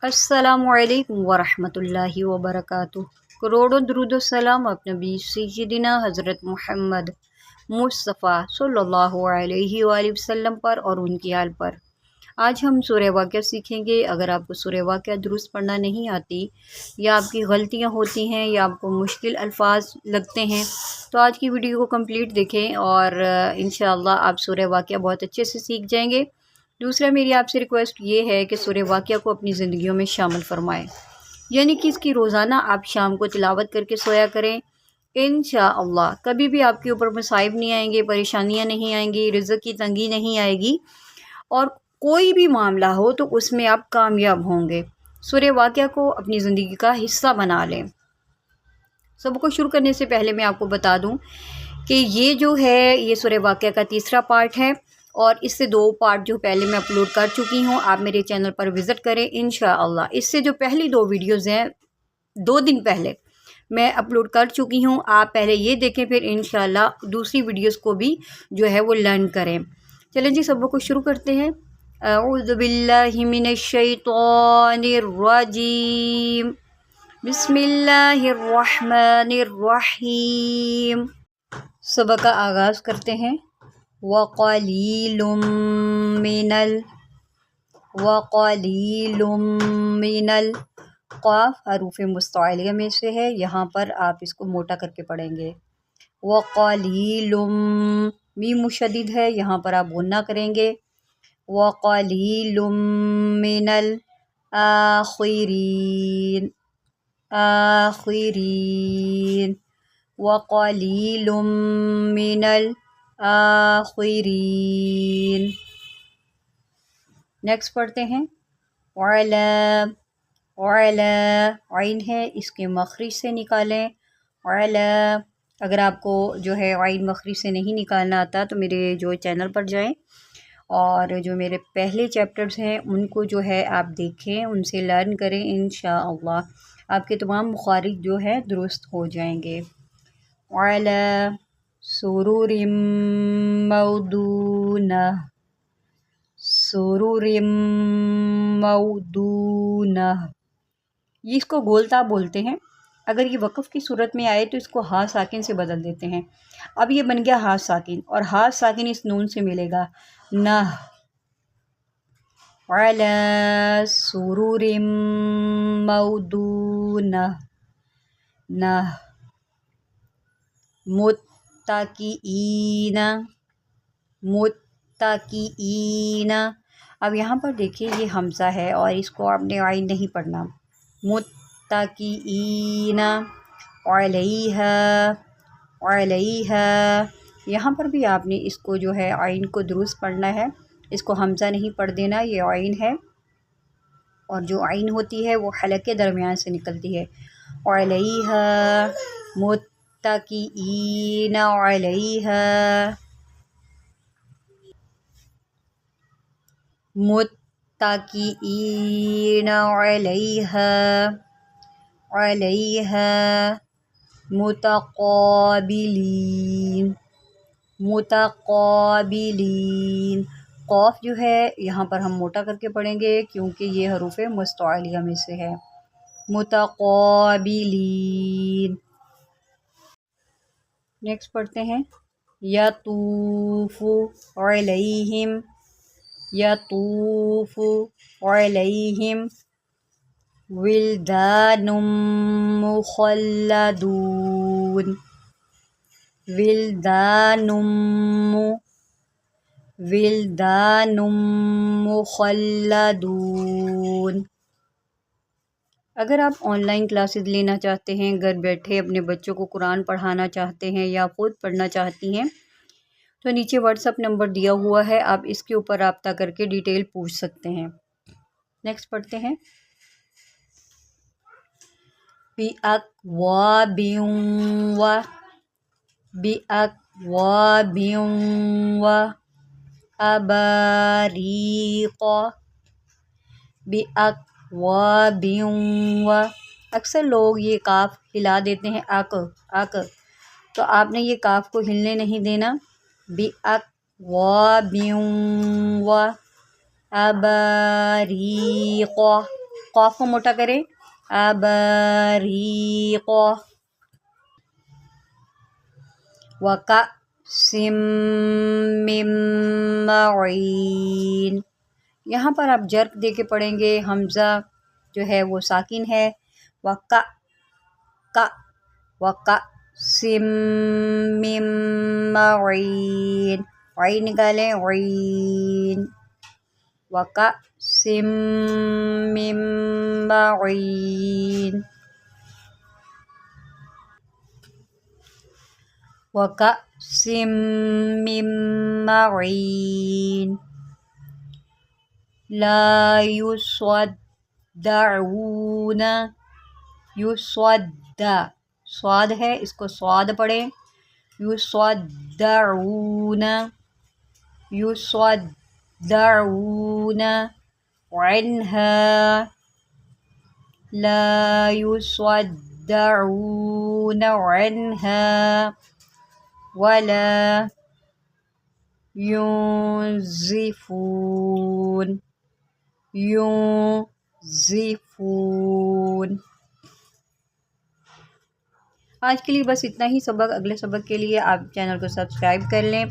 अस्सलामु अलैकुम वरहमतुल्लाहि वबरकातुह। करोड़ों दुरूद व सलाम अपने नबी सय्यिदिना हज़रत मोहम्मद मुस्तफ़ा सल्लल्लाहु अलैहि वसल्लम पर और उनकी आल पर। आज हम सूरह वाक़िया सीखेंगे। अगर आपको सूरह वाक़िया दुरुस्त पढ़ना नहीं आती या आपकी गलतियां होती हैं या आपको मुश्किल अल्फाज लगते हैं तो आज की वीडियो को कंप्लीट देखें और इंशाअल्लाह आप सूरह वाक़िया बहुत अच्छे से सीख जाएंगे। दूसरा मेरी आपसे रिक्वेस्ट ये है कि सूरह वाक़िया को अपनी ज़िंदगियों में शामिल फरमाएं, यानी कि इसकी रोज़ाना आप शाम को तिलावत करके सोया करें। इंशाअल्लाह कभी भी आपके ऊपर मसाइब नहीं आएंगे, परेशानियां नहीं आएंगी, रिज़्क़ की तंगी नहीं आएगी और कोई भी मामला हो तो उसमें आप कामयाब होंगे। सूरह वाक़िया को अपनी ज़िंदगी का हिस्सा बना लें। सबको शुरू करने से पहले मैं आपको बता दूं कि ये जो है ये सूरह वाक़िया का तीसरा पार्ट है और इससे 2 पार्ट जो पहले मैं अपलोड कर चुकी हूँ। आप मेरे चैनल पर विज़िट करें इंशाअल्लाह। इससे जो पहली 2 वीडियोज़ हैं 2 दिन पहले मैं अपलोड कर चुकी हूँ। आप पहले ये देखें, फिर इंशाअल्लाह दूसरी वीडियोज़ को भी जो है वो लर्न करें। चलें जी, सबको शुरू करते हैं। अऊज़ु बिल्लाहि मिनश शैतानिर रजीम, बिस्मिल्लाहिर रहमानिर रहीम। सबक का आगाज़ करते हैं। वक़लीलुम मिनल क़ाफ़ हरूफ़ मुस्तअलिया में से है, यहाँ पर आप इसको मोटा करके पढ़ेंगे। वक़लीलुम मीम मुशद्दिद है, यहाँ पर आप गुन्ना करेंगे। वक़लीलुम मिनल आखिरीन वक़लीलुम मिनल आखिरीन। नेक्स्ट पढ़ते हैं। आइन है, इसके मखरिज से निकालें। अगर आपको जो है आइन मखरिज से नहीं निकालना आता तो मेरे जो चैनल पर जाएं और जो मेरे पहले चैप्टर्स हैं उनको जो है आप देखें, उनसे लर्न करें। इंशाअल्लाह आपके तमाम मुखारिज जो है दुरुस्त हो जाएंगे। अला सुरूरिम मौदूना, ये इसको गोलता बोलते हैं। अगर ये वक़फ़ की सूरत में आए तो इसको हा साकिन से बदल देते हैं। अब ये बन गया हा साकिन और हा साकिन इस नून से मिलेगा ना। अला सुरूरिम मौदूना ना मुत्तकीईना। अब यहाँ पर देखिए ये हमज़ा है और इसको आपने आइन नहीं पढ़ना। मुत्तकीईना अलैहा, यहाँ पर भी आपने इसको जो है आइन को दुरुस्त पढ़ना है, इसको हमज़ा नहीं पढ़ देना। ये आइन है और जो आइन होती है वो हलक़ के दरमियान से निकलती है। अलैहा मुत्तकीईना अलैहा मुतक़ाबिलीन। क़ाफ़ जो है यहाँ पर हम मोटा करके पढ़ेंगे क्योंकि ये हरूफ़ मुस्तअलिया में से है। मुतक़ाबिलीन। नेक्स्ट पढ़ते हैं। यतूफ़ु अलैहिम विल्दानुम मुख़ल्लदून। अगर आप ऑनलाइन क्लासेस लेना चाहते हैं, घर बैठे अपने बच्चों को कुरान पढ़ाना चाहते हैं या खुद पढ़ना चाहती हैं तो नीचे व्हाट्सअप नंबर दिया हुआ है, आप इसके ऊपर राब्ता करके डिटेल पूछ सकते हैं। नेक्स्ट पढ़ते हैं। बिअक्वाबिन व अबारीक़। अक्सर लोग ये काफ हिला देते हैं अक, तो आपने ये काफ को हिलने नहीं देना। बिअक्वाबिन व अबारीक़ قاف کو موٹا کریں، ابریق، وکأس من معین۔ یہاں پر آپ جرک دے کے پڑھیں گے، حمزہ جو ہے وہ ساکن ہے، وکأس من معین، عین نکالیں، عین، وکأس من معین، وکأس من معین، لا یصدعون، صاد ہے، اس کو صاد پڑھیں، یصدعون، عنہا، لا یصدعون عنہا، ولا ينزفون، آج کے لیے بس اتنا ہی سبق۔ اگلے سبق کے لیے آپ چینل کو سبسکرائب کر لیں۔